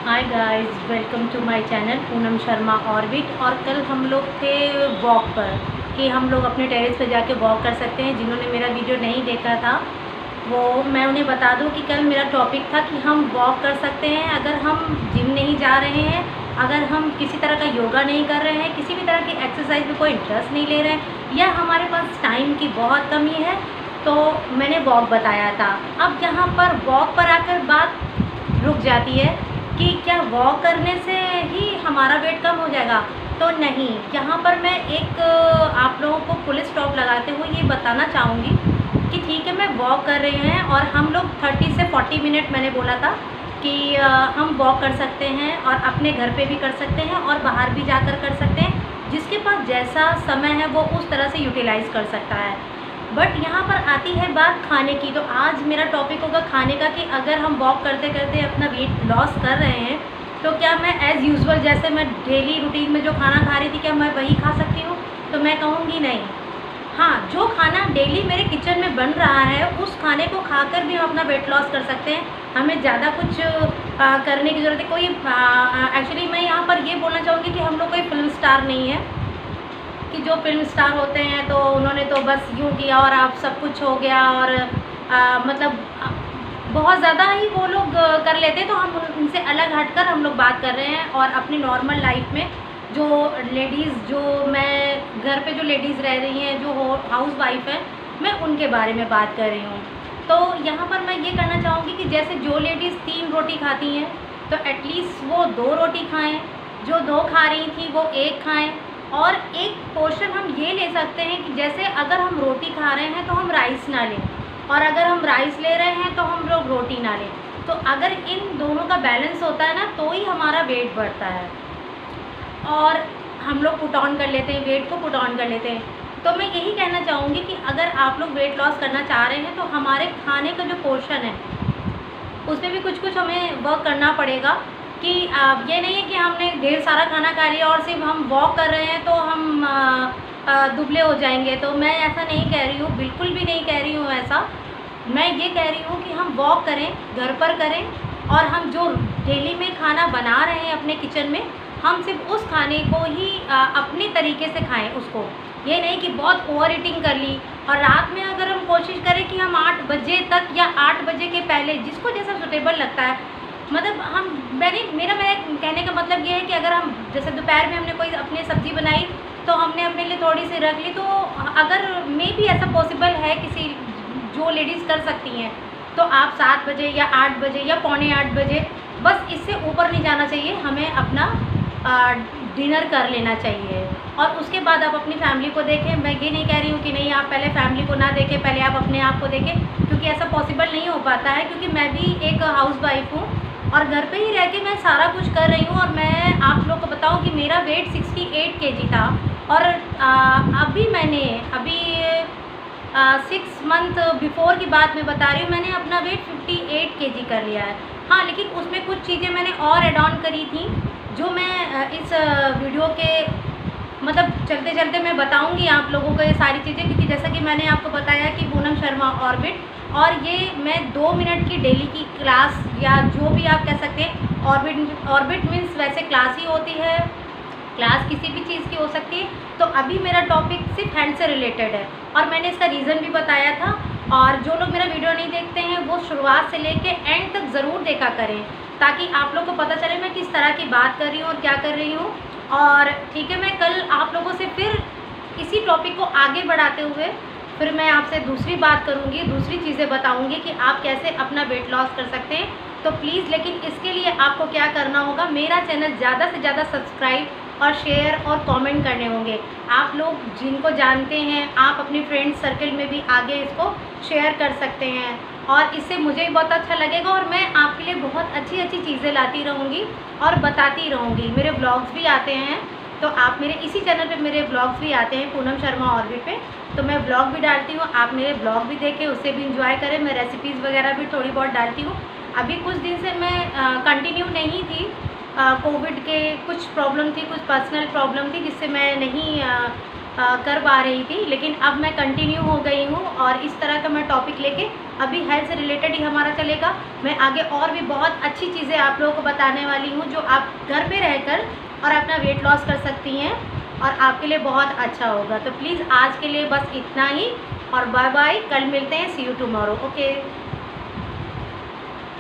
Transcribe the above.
Hi guys, welcome to my channel Poonam Sharma orbit. और कल हम लोग थे वॉक पर कि हम लोग अपने टेरेस पे जाके वॉक कर सकते हैं। जिन्होंने मेरा वीडियो नहीं देखा था वो मैं उन्हें बता दूं कि कल मेरा टॉपिक था कि हम वॉक कर सकते हैं अगर हम जिम नहीं जा रहे हैं, अगर हम किसी तरह का योगा नहीं कर रहे हैं, किसी भी तरह की एक्सरसाइज में कोई इंटरेस्ट नहीं ले रहे हैं या हमारे पास टाइम की बहुत कमी है, तो मैंने वॉक बताया था। अब यहाँ पर वॉक पर आकर बात रुक जाती है कि क्या वॉक करने से ही हमारा वेट कम हो जाएगा। तो नहीं, यहाँ पर मैं एक आप लोगों को फुल स्टॉप लगाते हुए ये बताना चाहूँगी कि ठीक है, मैं वॉक कर रही हैं और हम लोग 30 से 40 मिनट मैंने बोला था कि हम वॉक कर सकते हैं और अपने घर पे भी कर सकते हैं और बाहर भी जाकर कर सकते हैं। जिसके पास जैसा समय है वो उस तरह से यूटिलाइज़ कर सकता है। बट यहाँ पर आती है बात खाने की। तो आज मेरा टॉपिक होगा खाने का कि अगर हम वॉक करते करते अपना वेट लॉस कर रहे हैं तो क्या मैं एज़ यूजुअल जैसे मैं डेली रूटीन में जो खाना खा रही थी क्या मैं वही खा सकती हूँ? तो मैं कहूँगी नहीं। हाँ, जो खाना डेली मेरे किचन में बन रहा है उस खाने को खाकर भी हम अपना वेट लॉस कर सकते हैं। हमें ज़्यादा कुछ करने की ज़रूरत है कोई एक्चुअली मैं यहाँ पर ये बोलना चाहूँगी कि हम लोग कोई फिल्म स्टार नहीं है कि जो फिल्म स्टार होते हैं तो उन्होंने तो बस यूँ किया और अब सब कुछ हो गया और मतलब बहुत ज़्यादा ही वो लोग कर लेते हैं। तो हम उनसे अलग हटकर हम लोग बात कर रहे हैं और अपनी नॉर्मल लाइफ में जो लेडीज़, जो मैं घर पे जो लेडीज़ रह रही हैं, जो हाउस वाइफ हैं, मैं उनके बारे में बात कर रही हूँ। तो यहाँ पर मैं ये कहना चाहूँगी कि जैसे जो लेडीज़ 3 रोटी खाती हैं तो एटलीस्ट वो 2 रोटी खाएँ, जो 2 खा रही थी वो 1 खाएँ। और एक पोर्शन हम ये ले सकते हैं कि जैसे अगर हम रोटी खा रहे हैं तो हम राइस ना लें और अगर हम राइस ले रहे हैं तो हम लोग रोटी ना लें। तो अगर इन दोनों का बैलेंस होता है ना तो ही हमारा वेट बढ़ता है और हम लोग पुट ऑन कर लेते हैं, वेट को पुट ऑन कर लेते हैं। तो मैं यही कहना चाहूँगी कि अगर आप लोग वेट लॉस करना चाह रहे हैं तो हमारे खाने का जो पोर्शन है उसमें भी कुछ कुछ हमें वर्क करना पड़ेगा कि ये नहीं है कि हमने ढेर सारा खाना खा लिया और सिर्फ हम वॉक कर रहे हैं तो हम दुबले हो जाएंगे। तो मैं ऐसा नहीं कह रही हूँ, बिल्कुल भी नहीं कह रही हूँ ऐसा। मैं ये कह रही हूँ कि हम वॉक करें, घर पर करें और हम जो डेली में खाना बना रहे हैं अपने किचन में, हम सिर्फ उस खाने को ही अपने तरीके से खाएं उसको। ये नहीं कि बहुत ओवर ईटिंग कर ली। और रात में अगर हम कोशिश करें कि हम 8 बजे तक या 8 बजे के पहले, जिसको जैसा सूटेबल लगता है, मतलब हम मेरा कहने का मतलब ये है कि अगर हम जैसे दोपहर में हमने कोई अपनी सब्ज़ी बनाई तो हमने अपने लिए थोड़ी सी रख ली, तो अगर मे भी ऐसा पॉसिबल है किसी जो लेडीज़ कर सकती हैं तो आप 7 बजे या 8 बजे या पौने 8 बजे, बस इससे ऊपर नहीं जाना चाहिए। हमें अपना डिनर कर लेना चाहिए और उसके बाद आप अपनी फैमिली को देखें। मैं ये नहीं कह रही हूँ कि नहीं, आप पहले फैमिली को ना देखें, पहले आप अपने आप को देखें, क्योंकि ऐसा पॉसिबल नहीं हो पाता है। क्योंकि मैं भी एक हाउस वाइफ हूँ और घर पे ही रह के मैं सारा कुछ कर रही हूँ। और मैं आप लोग को बताऊँ कि मेरा वेट 68 kg था और अभी 6 मंथ बिफोर की बात मैं बता रही हूँ, मैंने अपना वेट 58 kg कर लिया है। हाँ, लेकिन उसमें कुछ चीज़ें मैंने और एड ऑन करी थी जो मैं इस वीडियो के मतलब चलते चलते मैं बताऊंगी आप लोगों को ये सारी चीज़ें। क्योंकि जैसा कि मैंने आपको बताया कि पूनम शर्मा ऑर्बिट, और ये मैं 2 मिनट की डेली की क्लास या जो भी आप कह सकते हैं, ऑर्बिट मीन्स वैसे क्लास ही होती है, क्लास किसी भी चीज़ की हो सकती है। तो अभी मेरा टॉपिक सिर्फ हेल्थ से रिलेटेड है और मैंने इसका रीज़न भी बताया था। और जो लोग मेरा वीडियो नहीं देखते हैं वो शुरुआत से लेके एंड तक ज़रूर देखा करें, ताकि आप लोग को पता चले मैं किस तरह की बात कर रही हूँ और क्या कर रही हूँ। और ठीक है, मैं कल आप लोगों से फिर इसी टॉपिक को आगे बढ़ाते हुए फिर मैं आपसे दूसरी बात करूँगी, दूसरी चीज़ें बताऊँगी कि आप कैसे अपना वेट लॉस कर सकते हैं। तो प्लीज़, लेकिन इसके लिए आपको क्या करना होगा, मेरा चैनल ज़्यादा से ज़्यादा सब्सक्राइब और शेयर और कमेंट करने होंगे। आप लोग जिनको जानते हैं आप अपनी फ्रेंड सर्कल में भी आगे इसको शेयर कर सकते हैं और इससे मुझे भी बहुत अच्छा लगेगा और मैं आपके लिए बहुत अच्छी अच्छी चीज़ें लाती रहूँगी और बताती रहूँगी। मेरे ब्लॉग्स भी आते हैं, तो आप मेरे इसी चैनल पे मेरे ब्लॉग्स भी आते हैं पूनम शर्मा ऑर्बिट पे, तो मैं ब्लॉग भी डालती हूँ। आप मेरे ब्लॉग भी देखें, उससे भी इंजॉय करें। मैं रेसिपीज़ वगैरह भी थोड़ी बहुत डालती हूँ। अभी कुछ दिन से मैं कंटिन्यू नहीं थी, कोविड के कुछ प्रॉब्लम थी, कुछ पर्सनल प्रॉब्लम थी जिससे मैं नहीं कर पा रही थी, लेकिन अब मैं कंटिन्यू हो गई हूँ और इस तरह का मैं टॉपिक लेके अभी हेल्थ से रिलेटेड ही हमारा चलेगा। मैं आगे और भी बहुत अच्छी चीज़ें आप लोगों को बताने वाली हूँ जो आप घर पे रहकर और अपना वेट लॉस कर सकती हैं और आपके लिए बहुत अच्छा होगा। तो प्लीज़ आज के लिए बस इतना ही और बाय बाय। कल मिलते हैं, सी यू टुमारो। ओके।